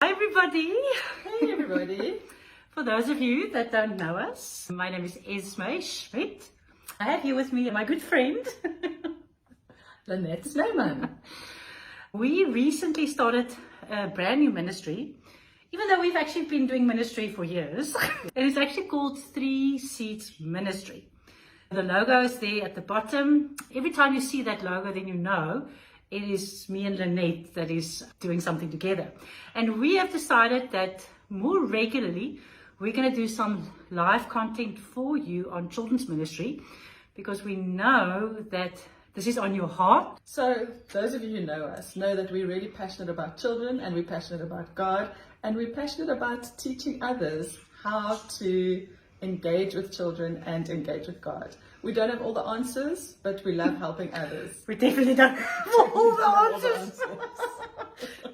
Hi everybody! Hey everybody! For those of you that don't know us, my name is Esme Schmitt. I have here with me my good friend Lynette and I. We recently started a brand new ministry, even though we've actually been doing ministry for years. It is actually called 3 Seats Ministry. The logo is there at the bottom. Every time you see that logo, then you know it is me and Lynette that is doing something together. And we have decided that more regularly, we're going to do some live content for you on children's ministry, because we know that this is on your heart. So those of you who know us know that we're really passionate about children, and we're passionate about God, and we're passionate about teaching others how to engage with children and engage with God. We don't have all the answers, but we love helping others. We definitely don't have all the answers.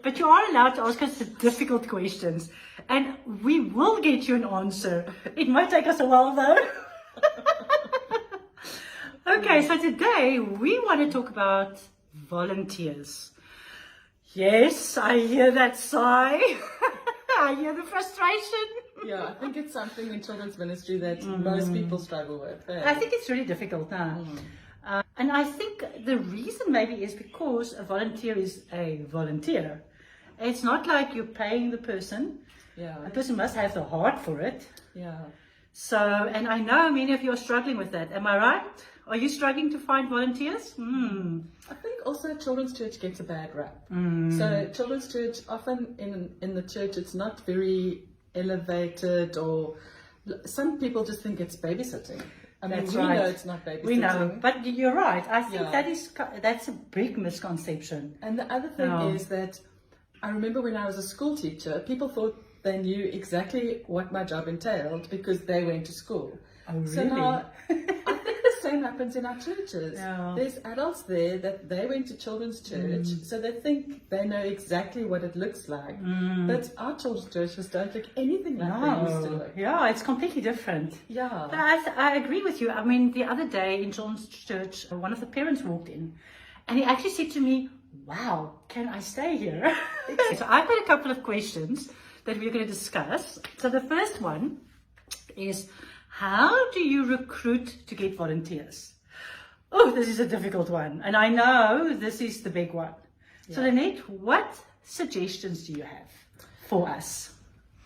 But you are allowed to ask us the difficult questions, and we will get you an answer. It might take us a while though. Okay, so today we want to talk about volunteers. Yes, I hear that sigh. I hear the frustration. Yeah, I think it's something in children's ministry that most people struggle with. Eh? I think it's really difficult now. And I think the reason maybe is because a volunteer is a volunteer. It's not like you're paying the person. Yeah. A person must have the heart for it. Yeah. So, and I know many of you are struggling with that. Am I right? Are you struggling to find volunteers? I think also children's church gets a bad rap. So children's church, often in the church, it's not very elevated, or some people just think it's babysitting. I mean, That's we right. know it's not babysitting. We know, but you're right. I think Yeah. that's a big misconception. And the other thing No. is that I remember when I was a school teacher, people thought they knew exactly what my job entailed because they went to school. Oh, really? So now, I think the same happens in our churches. Yeah. There's adults there that they went to children's church, so they think they know exactly what it looks like. But our children's churches don't look anything like they used to look. Yeah, it's completely different. Yeah. But I agree with you. I mean, the other day in children's church, one of the parents walked in and he actually said to me, "Wow, can I stay here?" So I've got a couple of questions that we're going to discuss. So the first one is, how do you recruit to get volunteers? Oh, this is a difficult one. And I know this is the big one. So Lynette, what suggestions do you have for us?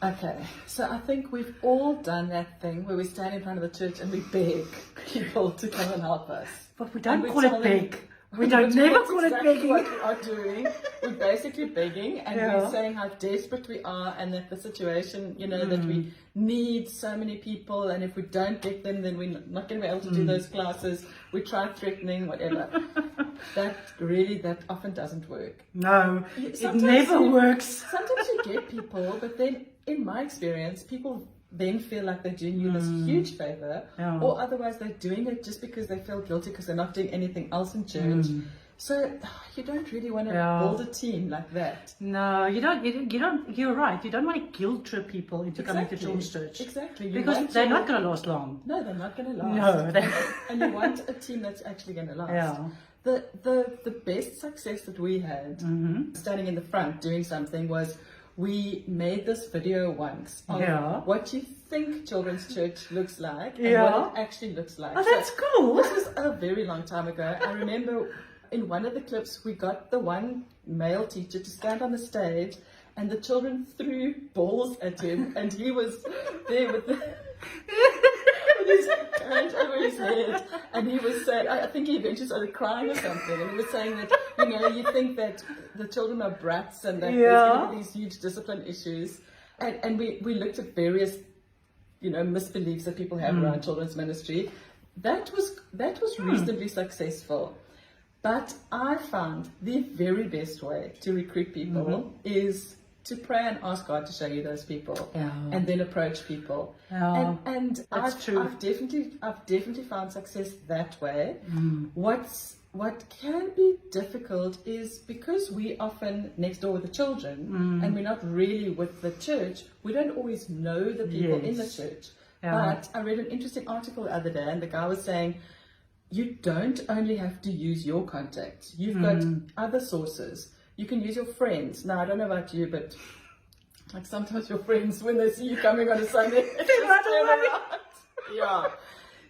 Okay, so I think we've all done that thing where we stand in front of the church and we beg people to come and help us. But we don't And call tell it them- beg. We don't never That's call it exactly begging. what we are doing. We're basically begging, and we're saying how desperate we are, and that the situation, that we need so many people, and if we don't get them, then we're not going to be able to do those classes. We try threatening, whatever. That often doesn't work. No, it Sometimes never works. Sometimes you get people, but then in my experience, people then feel like they're doing you this huge favor, or otherwise they're doing it just because they feel guilty because they're not doing anything else in church. So you don't really want to build a team like that. No, you don't. You're right. You don't want to guilt trip people into coming to children's church. Exactly. Because they're not going to last long. No, they're not going to last. No. And you want a team that's actually going to last. Yeah. The best success that we had standing in the front doing something was we made this video once of what you think children's church looks like and what it actually looks like. Oh, that's cool. This was a very long time ago. I remember in one of the clips we got the one male teacher to stand on the stage and the children threw balls at him and he was there with his hand over his head, and he was saying, I think he eventually started crying or something, and he was saying that, you think that the children are brats and that there's going to be these huge discipline issues, and we looked at various, misbeliefs that people have around children's ministry. That was reasonably successful, but I found the very best way to recruit people is to pray and ask God to show you those people, and then approach people. And That's true. I've definitely found success that way. What can be difficult is because we often next door with the children, and we're not really with the church. We don't always know the people in the church. But I read an interesting article the other day, and the guy was saying, you don't only have to use your contacts. You've got other sources. You can use your friends. Now, I don't know about you, but Like sometimes your friends, when they see you coming on a Sunday, They run away. Yeah.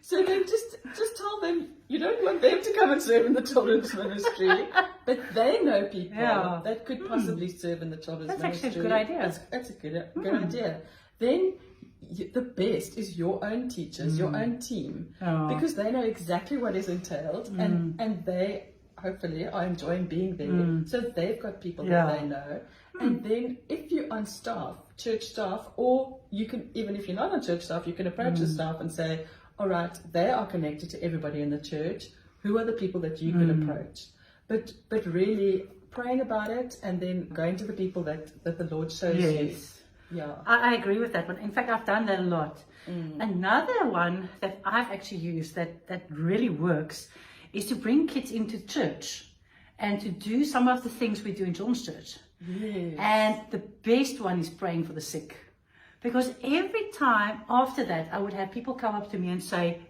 So then just tell them you don't want them to come and serve in the children's ministry, but they know people that could possibly serve in the children's ministry. That's actually a good idea. That's a good idea. Then the best is your own teachers, your own team, because they know exactly what is entailed, and they hopefully are enjoying being there. So they've got people that they know. And then if you're on staff, church staff, or you can, even if you're not on church staff, you can approach the staff and say, all right, they are connected to everybody in the church. Who are the people that you could approach? But really praying about it and then going to the people that the Lord shows you. Yeah, I agree with that one. In fact, I've done that a lot. Another one that I've actually used that really works is to bring kids into church and to do some of the things we do in children's church. Yes. And the best one is praying for the sick. Because every time after that, I would have people come up to me and say,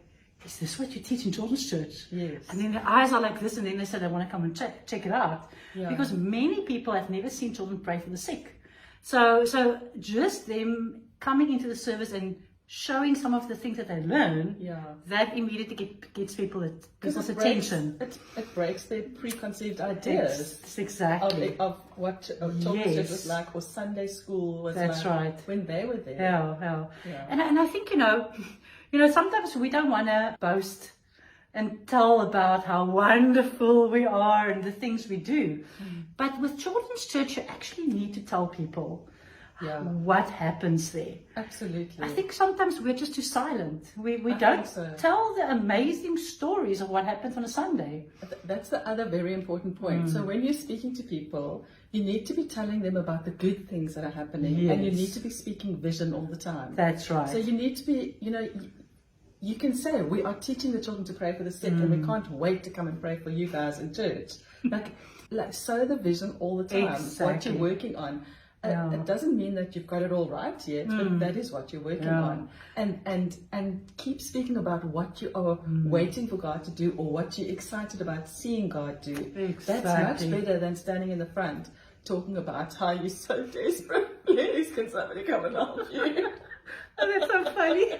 is this what you teach in children's church? Yes. And then their eyes are like this, and then they say they want to come and check it out. Yeah. Because many people have never seen children pray for the sick. So just them coming into the service and showing some of the things that they learn, that immediately gets people's attention. It breaks their preconceived ideas. Exactly. Of what children's church was like, or Sunday school was like when they were there. Yeah. And I think, you know, sometimes we don't want to boast and tell about how wonderful we are and the things we do. But with children's church, you actually need to tell people what happens there. Absolutely. I think sometimes we're just too silent. We don't tell the amazing stories of what happens on a Sunday. That's the other very important point. So when you're speaking to people, you need to be telling them about the good things that are happening, and you need to be speaking vision all the time. That's right. So you need to be, you can say, we are teaching the children to pray for the sick, and we can't wait to come and pray for you guys in church. Like sow the vision all the time, what you're working on. It doesn't mean that you've got it all right yet, but that is what you're working on. And keep speaking about what you are waiting for God to do, or what you're excited about seeing God do. Exactly. That's much better than standing in the front talking about how you're so desperate. Please, can somebody come and help you? Oh, that's so funny.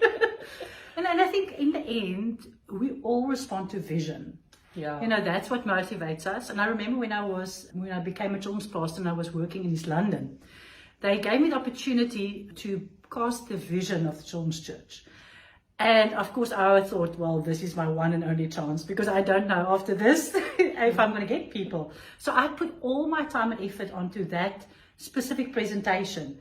and I think in the end, we all respond to vision. Yeah. That's what motivates us. And I remember when I became a children's pastor and I was working in East London, they gave me the opportunity to cast the vision of the children's church. And of course I thought, well, this is my one and only chance, because I don't know after this if I'm going to get people. So I put all my time and effort onto that specific presentation.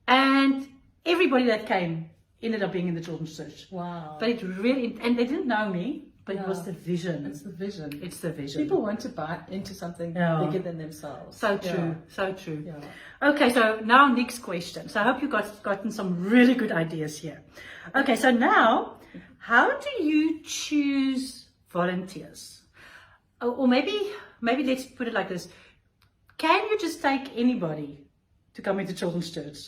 And everybody that came ended up being in the children's church. Wow. But it really, and they didn't know me. But it was the vision. It's the vision. It's the vision. People want to buy into something bigger than themselves. So true. So true. Yeah. Okay, so now next question. So I hope you've gotten some really good ideas here. Okay, so now, how do you choose volunteers? Or maybe let's put it like this. Can you just take anybody to come into children's church?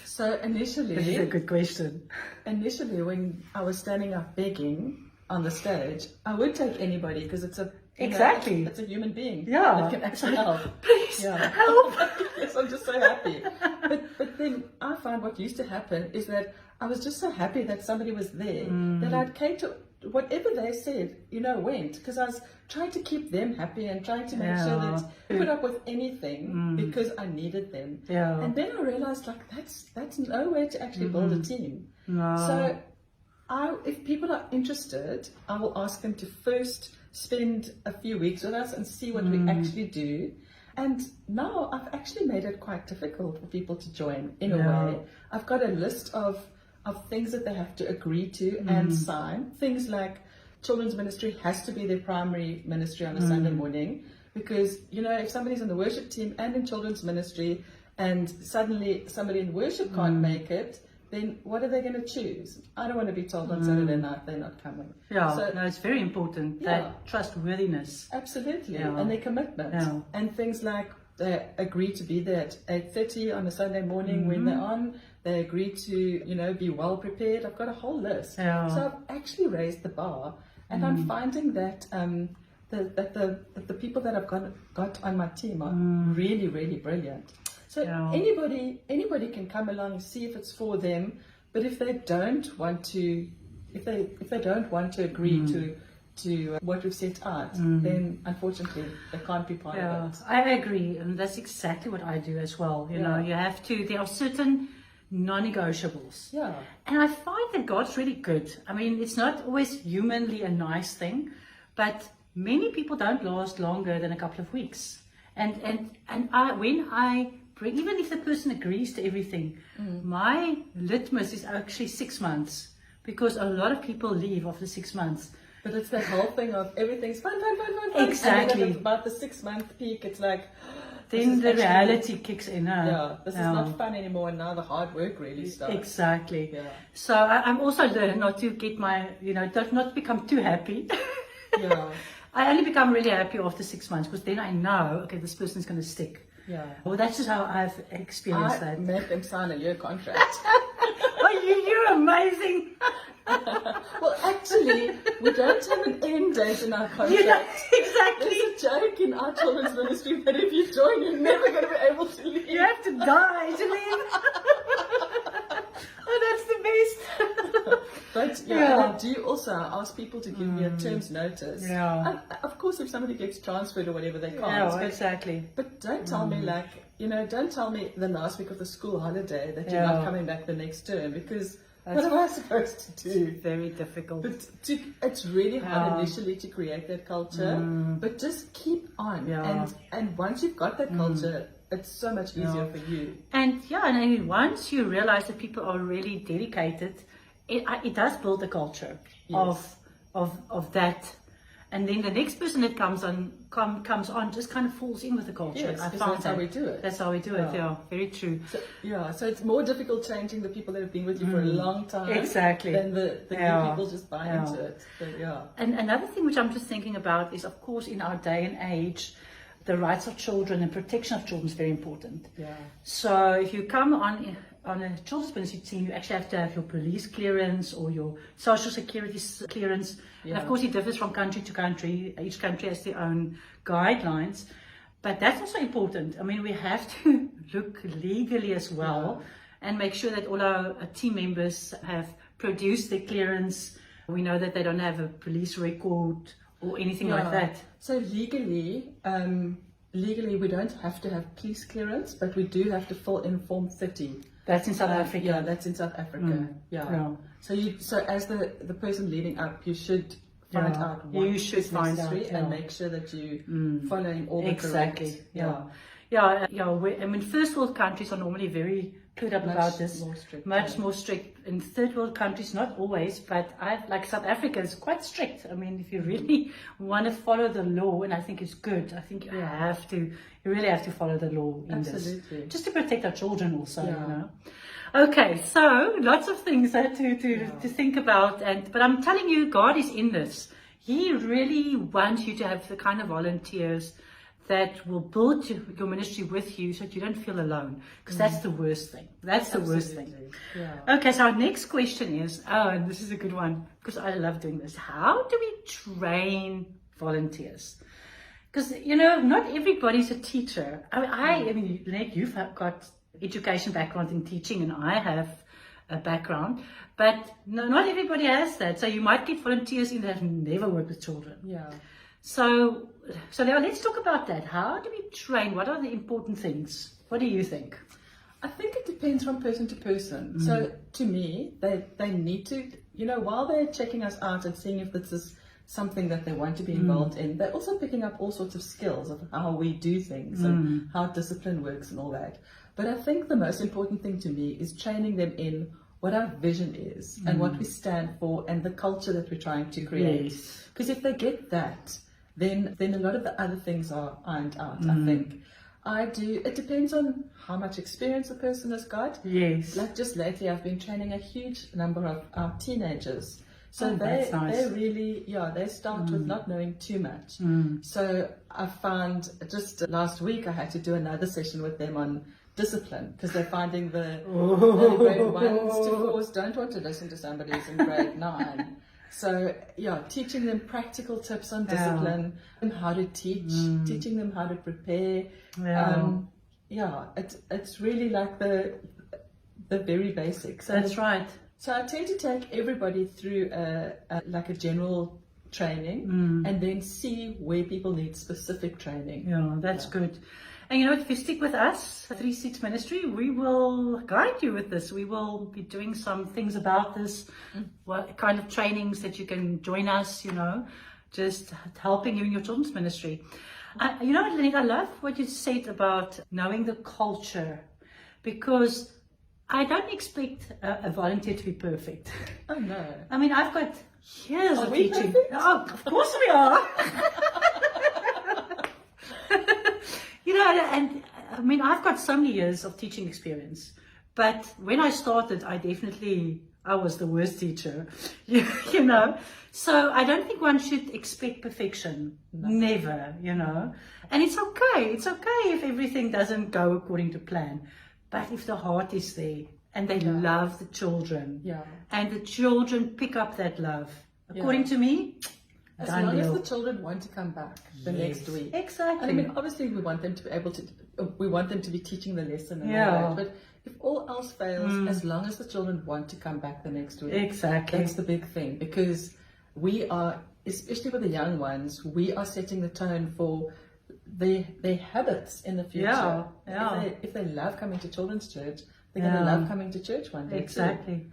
So initially... This is a good question. Initially, when I was standing up begging on the stage, I would take anybody, because it's a it's a human being that can actually help. Please help. Yes, I'm just so happy. But then I found what used to happen is that I was just so happy that somebody was there that I'd cater whatever they said, went, because I was trying to keep them happy and trying to make sure that I put up with anything because I needed them. Yeah. And then I realized that's no way to actually build a team. No. So if people are interested, I will ask them to first spend a few weeks with us and see what we actually do. And now I've actually made it quite difficult for people to join in a way. I've got a list of things that they have to agree to and sign. Things like children's ministry has to be their primary ministry on a Sunday morning, because, if somebody's in the worship team and in children's ministry and suddenly somebody in worship can't make it, then what are they going to choose? I don't want to be told on Saturday night they're not coming. So it's very important, that trustworthiness. Absolutely, and their commitment. And things like they agree to be there at 8:30 on a Sunday morning when they're on. They agree to, be well prepared. I've got a whole list. So I've actually raised the bar, and I'm finding that the people that I've got on my team are really, really brilliant. So anybody can come along, see if it's for them. But if they don't want to, if they don't want to agree to what we've set out, then unfortunately they can't be part of it. I agree, and that's exactly what I do as well. You know, you have to. There are certain non-negotiables. Yeah. And I find that God's really good. I mean, it's not always humanly a nice thing, but many people don't last longer than a couple of weeks. And when I bring, even if the person agrees to everything, my litmus is actually 6 months, because a lot of people leave after 6 months. But it's that whole thing of everything's fun. Exactly. And then about the 6 month peak, it's like, then the reality kicks in. This is not fun anymore, and now the hard work really starts. Exactly. Yeah. So I'm also learning not to get my, not become too happy. Yeah. I only become really happy after 6 months, because then I know, okay, this person's going to stick. Yeah. Well, that's just how I've experienced that. I made them sign a year contract. Oh, you're amazing. Well, actually, we don't have an end date in our contract. Exactly. There's a joke in our children's ministry that if you join, you're never going to be able to leave. You have to die to leave. Oh, that's the best. But and I do also ask people to give me a term's notice. Yeah. And, of course, if somebody gets transferred or whatever, they can't. Yeah, exactly. But don't tell me don't tell me the last week of the school holiday that you're not coming back the next term, because what am I supposed to do? Very difficult. But it's really hard initially to create that culture, but just keep on. And once you've got that culture, it's so much easier for you. And and once you realize that people are really dedicated, it does build a culture of that. And then the next person that comes on just kind of falls in with the culture. Yes, that's how we do it. That's how we do it, very true. So it's more difficult changing the people that have been with you for a long time. Exactly. Than the new people just buy into it. But, And another thing which I'm just thinking about is, of course, in our day and age, the rights of children and protection of children is very important. Yeah. So if you come on a children's ministry team, you actually have to have your police clearance or your social security clearance. And of course, it differs from country to country. Each country has their own guidelines. But that's also important. I mean, we have to look legally as well and make sure that all our team members have produced their clearance. We know that they don't have a police record or anything like that. So legally, we don't have to have police clearance, but we do have to fill in Form 30. That's in South Africa. Yeah, that's in South Africa. So as the person leading up, you should find out what is necessary and make sure that you following all the correct. I mean, first world countries are normally very clued up about this. Much more strict. In third world countries, not always, but like South Africa is quite strict. I mean, if you really want to follow the law, and I think it's good, I think you really have to follow the law in this. Just to protect our children also, Okay, so lots of things to think about, but I'm telling you, God is in this. He really wants you to have the kind of volunteers that will build your ministry with you so that you don't feel alone, because that's the worst thing. That's the worst thing. Okay, so our next question is, and this is a good one, because I love doing this. How do we train volunteers? Because, not everybody's a teacher. I mean, Lynette, you've got education background in teaching, and I have a background, but not everybody has that. So you might get volunteers in that have never worked with children. So now let's talk about that. How do we train? What are the important things? What do you think? I think it depends from person to person. So to me, they need to, while they're checking us out and seeing if this is something that they want to be involved in, they're also picking up all sorts of skills of how we do things and how discipline works and all that. But I think the most important thing to me is training them in what our vision is and what we stand for and the culture that we're trying to create. Because if they get that, then a lot of the other things are ironed out, I think. It depends on how much experience a person has got. Like just lately, I've been training a huge number of our teenagers. So they really, they start with not knowing too much. So I found just last week, I had to do another session with them on discipline, because they're finding the grade 1s to 4s don't want to listen to somebody who's in grade 9. So teaching them practical tips on discipline and how to teach, teaching them how to prepare. yeah, it's really like the very basics. That's right. So I tend to take everybody through like a general training and then see where people need specific training. Yeah, that's good. And you know what, if you stick with us, 3 Seats Ministry, we will guide you with this. We will be doing some things about this, what kind of trainings that you can join us, you know, just helping you in your children's ministry. You know what, Lynette, I love what you said about knowing the culture, because I don't expect a volunteer to be perfect. Oh no. I mean, I've got years of we teaching. perfect? Oh, of course we are. You know, and I mean, I've got so many years of teaching experience, but when I started, I was the worst teacher, you know. So I don't think one should expect perfection. No. Never, you know. And it's okay. It's okay if everything doesn't go according to plan. But if the heart is there and they love the children, and the children pick up that love, according to me, as long as the children want to come back the next week. Exactly. I mean, obviously we want them to be able to, we want them to be teaching the lesson and all that, but if all else fails, as long as the children want to come back the next week. Exactly. That's the big thing, because we are, especially with the young ones, we are setting the tone for their habits in the future. If they love coming to children's church, they're going to love coming to church one day. Exactly. Too.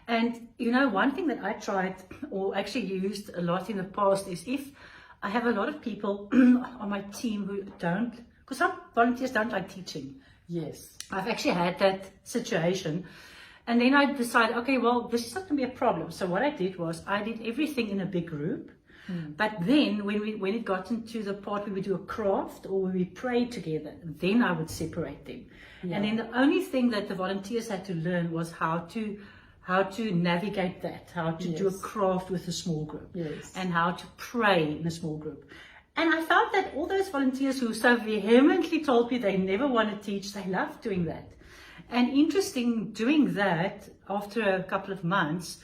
And you know, one thing that I tried or actually used a lot in the past is if I have a lot of people on my team who don't, because some volunteers don't like teaching. Yes. I've actually had that situation. And then I decided, okay, well, this is not going to be a problem. So what I did was I did everything in a big group. But then when it got into the part where we do a craft or where we pray together, then I would separate them. And then the only thing that the volunteers had to learn was how to navigate that, how to do a craft with a small group, and how to pray in a small group. And I found that all those volunteers who so vehemently told me they never want to teach, they loved doing that. And interesting, doing that after a couple of months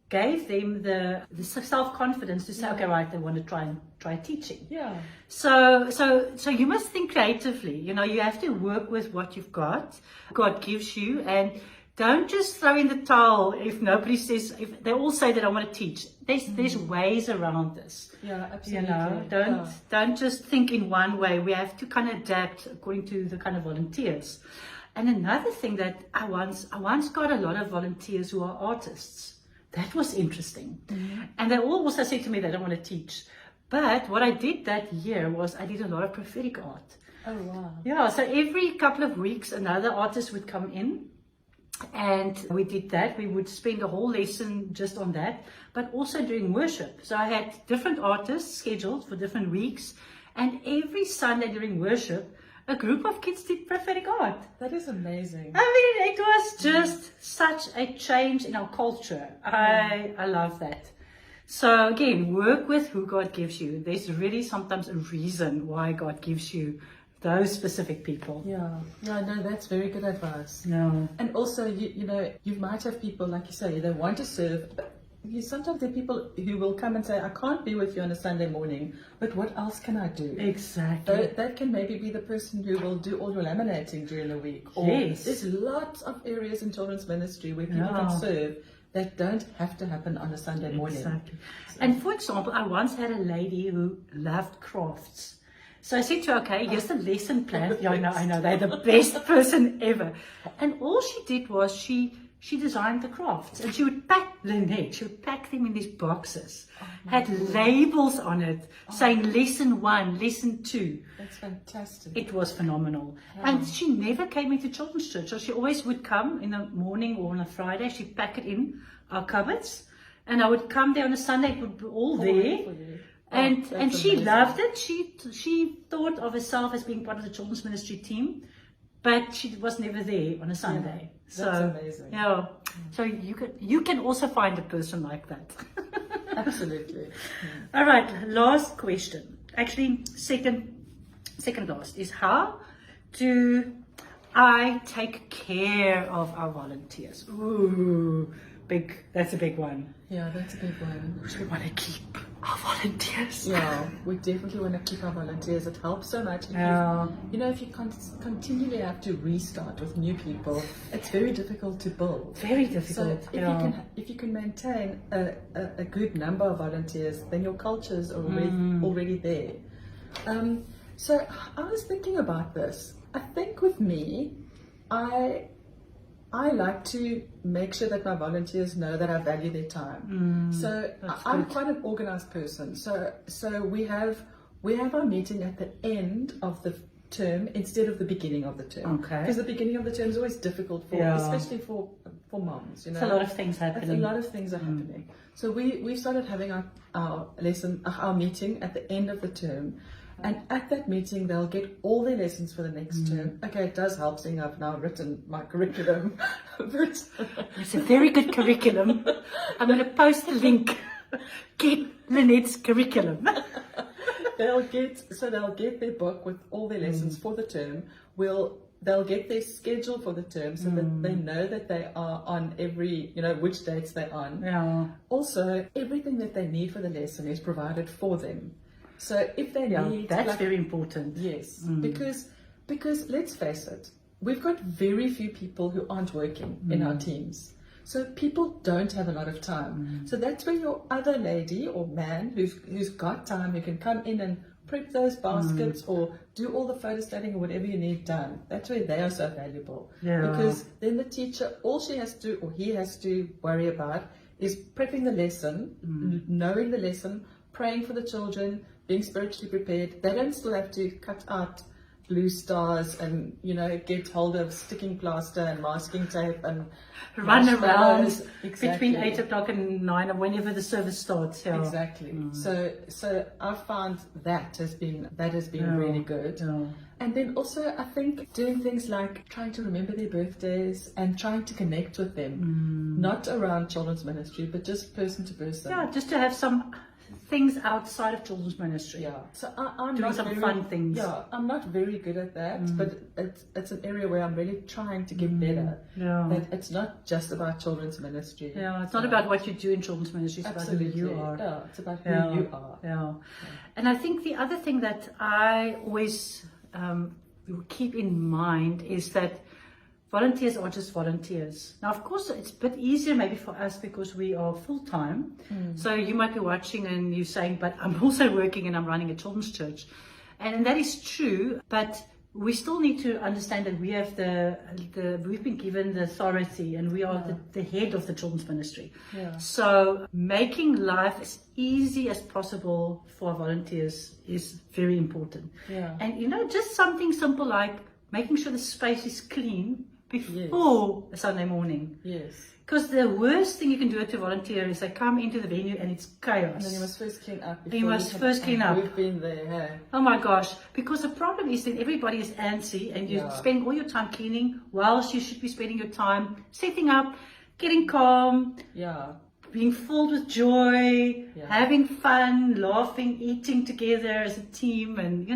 gave them the self-confidence to say, okay, right, they want to try teaching. So you must think creatively. You know, you have to work with what you've got, God gives you, and don't just throw in the towel if nobody says, if they all say that I want to teach. There's ways around this. Yeah, absolutely. You know, don't just think in one way. We have to kind of adapt according to the kind of volunteers. And another thing that I once got a lot of volunteers who are artists. That was interesting. And they all also said to me they don't want to teach. But what I did that year was I did a lot of prophetic art. Oh, wow. Yeah, so every couple of weeks another artist would come in. And we did that. We would spend a whole lesson just on that, but also during worship. So I had different artists scheduled for different weeks. And every Sunday during worship, a group of kids did prophetic art. That is amazing. I mean, it was just such a change in our culture. I love that. So again, work with who God gives you. There's really sometimes a reason why God gives you those specific people. Yeah, no, that's very good advice. No. And also, you know, you might have people, like you say, they want to serve, but sometimes there are people who will come and say, I can't be with you on a Sunday morning, but what else can I do? Exactly. That can maybe be the person who will do all your laminating during the week. Or there's lots of areas in children's ministry where people can serve that don't have to happen on a Sunday morning. Exactly. So. And for example, I once had a lady who loved crafts. So I said to her, okay, here's the lesson plan. Yeah, I know, they're the best person ever. And all she did was she designed the crafts, and she would pack them in these boxes, had labels on it saying lesson 1, lesson 2. That's fantastic. It was phenomenal. And she never came into children's church. So she always would come in the morning or on a Friday. She'd pack it in our cupboards, and I would come there on a Sunday. It would be all there. And she loved it. She thought of herself as being part of the children's ministry team, but she was never there on a Sunday. That's amazing. Yeah. So you can also find a person like that. Absolutely. All right. Last question. Actually, second last is, how do I take care of our volunteers? Ooh, that's a big one. Yeah, that's a big one. We want to keep our volunteers. Yeah, we definitely want to keep our volunteers. It helps so much. If if you continually have to restart with new people, it's very difficult to build. Very difficult. So if you can maintain a good number of volunteers, then your cultures are already there. So I was thinking about this. I think with me, I like to make sure that my volunteers know that I value their time. So I'm quite an organized person. So we have our meeting at the end of the term instead of the beginning of the term. Okay. Because the beginning of the term is always difficult especially for moms. It's a lot of things happening. A lot of things are happening. So we started having our meeting at the end of the term. And at that meeting, they'll get all their lessons for the next term. Okay, it does help seeing I've now written my curriculum. But it's a very good curriculum. I'm going to post the link. Get Lynette's curriculum. They'll get their book with all their lessons for the term. They'll get their schedule for the term so that they know that they are on every, which dates they're on. Yeah. Also, everything that they need for the lesson is provided for them. So if they need... That's very important. Yes, because let's face it, we've got very few people who aren't working in our teams. So people don't have a lot of time. So that's where your other lady or man who's got time, who can come in and prep those baskets or do all the photo studying or whatever you need done. That's where they are so valuable. Yeah. Because then the teacher, all she has to or he has to worry about is prepping the lesson, knowing the lesson, praying for the children, being spiritually prepared. They don't still have to cut out blue stars and get hold of sticking plaster and masking tape and run around between 8 o'clock and 9 or whenever the service starts. Yeah. Exactly. So I found that has been really good. Yeah. And then also I think doing things like trying to remember their birthdays and trying to connect with them, not around children's ministry, but just person to person. Yeah, just to have some things outside of children's ministry. Yeah, so I'm doing not some very, fun things. Yeah, I'm not very good at that, but it's an area where I'm really trying to get better. Yeah. That it's not just about children's ministry. Yeah, it's not about what you do in children's ministry, it's Absolutely. about who you are. Yeah, it's about who you are. Yeah. And I think the other thing that I always keep in mind is that volunteers are just volunteers. Now, of course, it's a bit easier maybe for us because we are full-time. So you might be watching and you're saying, but I'm also working and I'm running a children's church. And that is true, but we still need to understand that we have we've been given the authority and we are the head of the children's ministry. Yeah. So making life as easy as possible for our volunteers is very important. Yeah. And just something simple like making sure the space is clean before a Sunday morning. Yes. Because the worst thing you can do to a volunteer is they come into the venue and it's chaos. And then you must first clean up. You must first clean up. We've been there, hey? Oh my gosh. Because the problem is that everybody is antsy and you're spending all your time cleaning whilst you should be spending your time setting up, getting calm. Yeah. Being filled with joy, having fun, laughing, eating together as a team, and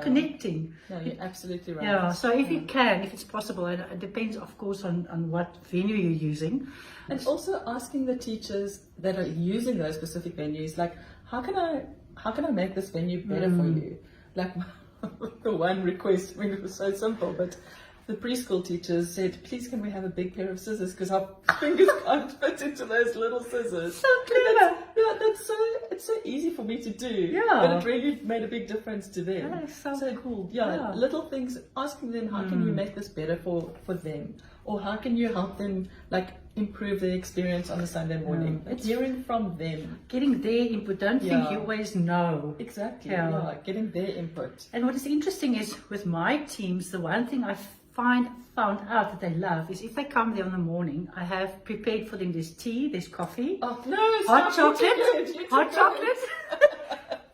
connecting. No, you're absolutely right. Yeah, so if you can, if it's possible, and it depends, of course, on what venue you're using. And also asking the teachers that are using those specific venues, like, how can I make this venue better for you? Like, the one request, it was so simple, but the preschool teachers said, please can we have a big pair of scissors because our fingers can't fit into those little scissors. So clever. It's so easy for me to do. Yeah. But it really made a big difference to them. That is so cool. Yeah, little things, asking them, how can you make this better for them? Or how can you help them improve their experience on a Sunday morning? It's hearing from them. Getting their input. Don't think you always know. Exactly. Yeah, getting their input. And what is interesting is with my teams, the one thing I found out that they love is if they come there in the morning, I have prepared for them, there's tea, there's coffee, hot chocolate,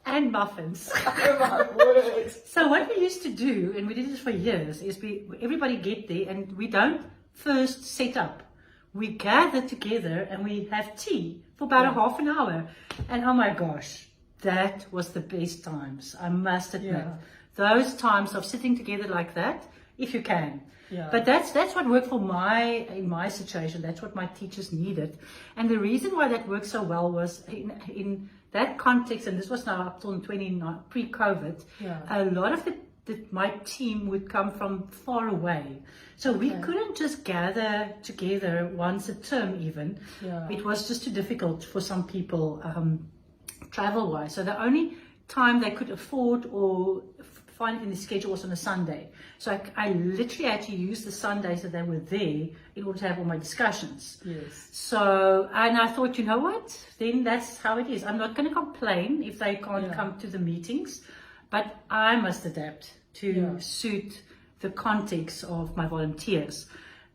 and muffins. Oh my word. So what we used to do, and we did this for years, is everybody get there and we don't first set up. We gather together and we have tea for about a half an hour. And oh my gosh, that was the best times, I must admit. Those times of sitting together like that, if you can. Yeah. But that's what worked for in my situation. That's what my teachers needed. And the reason why that worked so well was in that context, and this was now up till pre-COVID, Yeah. a lot of my team would come from far away. So we couldn't just gather together once a term even. Yeah. It was just too difficult for some people travel-wise. So the only time they could afford or find it in the schedule was on a Sunday. So I literally had to use the Sundays that they were there in order to have all my discussions. Yes. So, and I thought, you know what, then that's how it is. I'm not going to complain if they can't come to the meetings, but I must adapt to suit the context of my volunteers.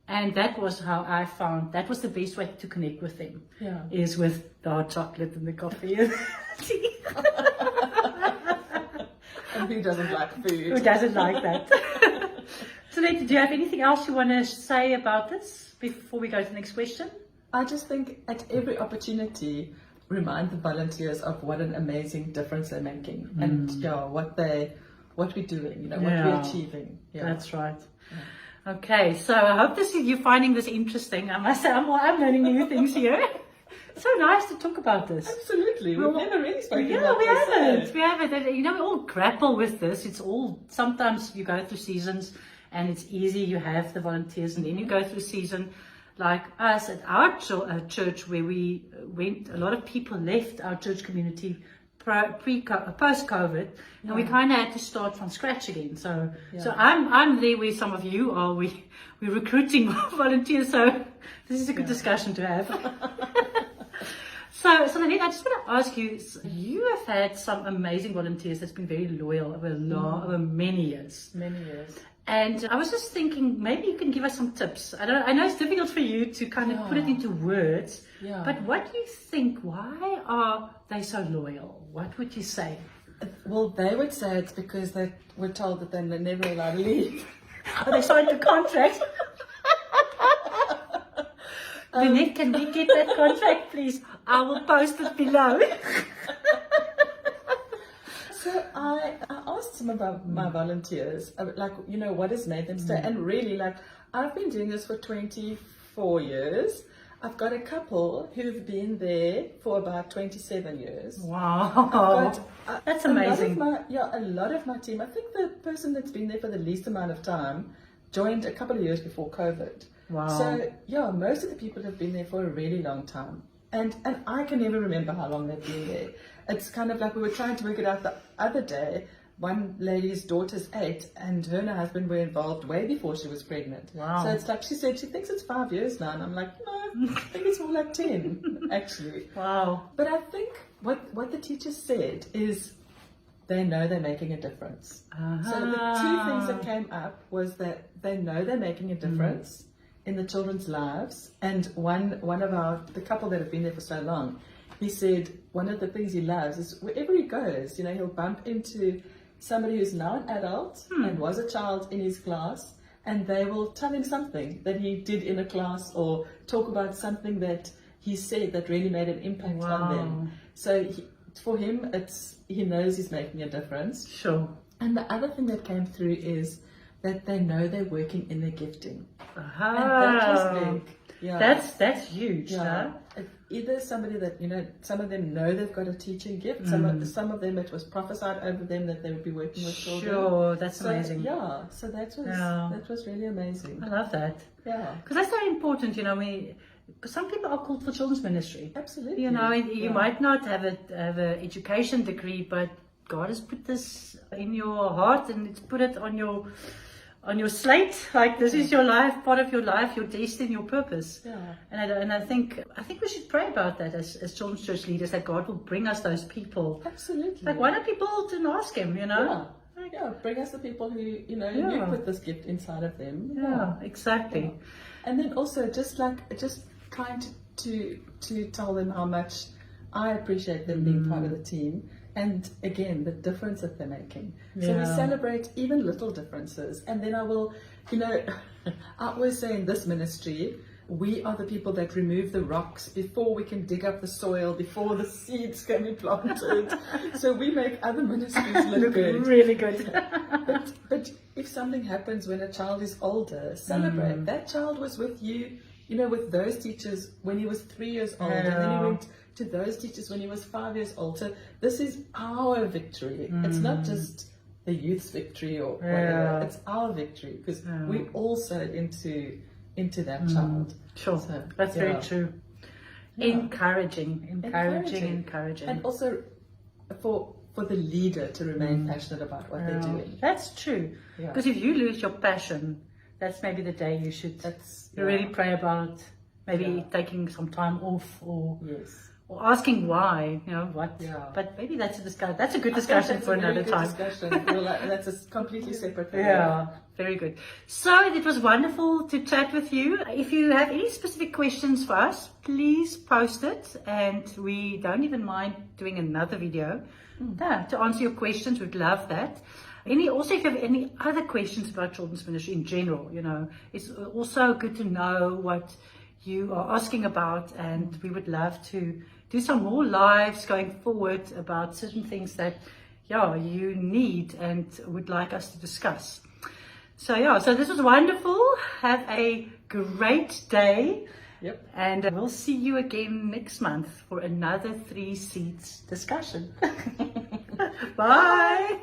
And that was how I found, that was the best way to connect with them, is with the hot chocolate and the coffee and the tea. And who doesn't like food? Who doesn't like that? So, Lynette, do you have anything else you want to say about this before we go to the next question? I just think at every opportunity, remind the volunteers of what an amazing difference they're making, and what we're doing, what we're achieving. Yeah. That's right. Yeah. Okay, so I hope you're finding this interesting. I must say, I'm learning new things here. So nice to talk about this. Absolutely. We've never really spoken about Yeah, we this. haven't. We haven't. And, we all grapple with this. It's all, sometimes you go through seasons and it's easy. You have the volunteers and then you go through season like us at our church where we went, a lot of people left our church community post-COVID, and we kind of had to start from scratch again. So I'm there where some of you are. We're recruiting volunteers, so this is a good discussion to have. So Lynette, I just want to ask you, you have had some amazing volunteers that's been very loyal over many years. Many years. And I was just thinking, maybe you can give us some tips. I know it's difficult for you to kind of put it into words, but what do you think? Why are they so loyal? What would you say? Well, they would say it's because they were told that they're never allowed to leave. They signed the contract. Lynette, can we get that contract, please? I will post it below. So I asked some of my volunteers, what has made them stay? And really, I've been doing this for 24 years. I've got a couple who've been there for about 27 years. Wow. That's amazing. A lot of my team, I think the person that's been there for the least amount of time joined a couple of years before COVID. Wow. So, most of the people have been there for a really long time. And I can never remember how long they've been there. It's kind of like we were trying to work it out the other day. One lady's daughter's 8 and her and her husband were involved way before she was pregnant. Wow. So it's like she said she thinks it's 5 years now, and I'm like, no, I think it's more like 10 actually. Wow. But I think what the teachers said is they know they're making a difference. So the two things that came up was that they know they're making a difference in the children's lives, and one of the couple that have been there for so long, he said one of the things he loves is wherever he goes, he'll bump into somebody who's now an adult and was a child in his class, and they will tell him something that he did in a class or talk about something that he said that really made an impact on them. So for him, he knows he's making a difference. Sure. And the other thing that came through is that they know they're working in their gifting. And that was big. Yeah. That's huge. Yeah. Huh? Either somebody that, some of them know they've got a teaching gift. Some of them, it was prophesied over them that they would be working with children. Sure, that's amazing. Yeah, so that was really amazing. I love that. Yeah. Because that's very important, because some people are called for children's ministry. Absolutely. You might not have an education degree, but God has put this in your heart and it's put it on your slate. Like, this is your life, part of your life, your destiny, your purpose. Yeah. And I think we should pray about that as children's church leaders, that God will bring us those people. Absolutely. Like, why don't people to ask Him? Yeah, bring us the people who you put this gift inside of them. Yeah, exactly. Yeah. And then also just trying to tell them how much I appreciate them being part of the team. And again, the difference that they're making. So we celebrate even little differences. And then I will, I always say in this ministry, we are the people that remove the rocks before we can dig up the soil, before the seeds can be planted. So we make other ministries look good. Really good. But if something happens when a child is older, celebrate. That child was with you, with those teachers when he was 3 years old, and then he went to those teachers when he was 5 years old. So this is our victory. It's not just the youth's victory or whatever. It's our victory because we all sowed into that child. Sure, So, that's very true. Yeah. Encouraging. And also for the leader to remain passionate about what they're doing. That's true. Yeah. Because if you lose your passion, that's maybe the day you should really pray about maybe taking some time off or asking why, what. Yeah. But maybe that's a good discussion for another time. That's a completely separate thing. Yeah, very good. So it was wonderful to chat with you. If you have any specific questions for us, please post it, and we don't even mind doing another video to answer your questions. We'd love that. Also, if you have any other questions about children's ministry in general, it's also good to know what you are asking about, and we would love to do some more lives going forward about certain things that you need and would like us to discuss. So this was wonderful. Have a great day. Yep. And we'll see you again next month for another 3 Seeds discussion. Bye.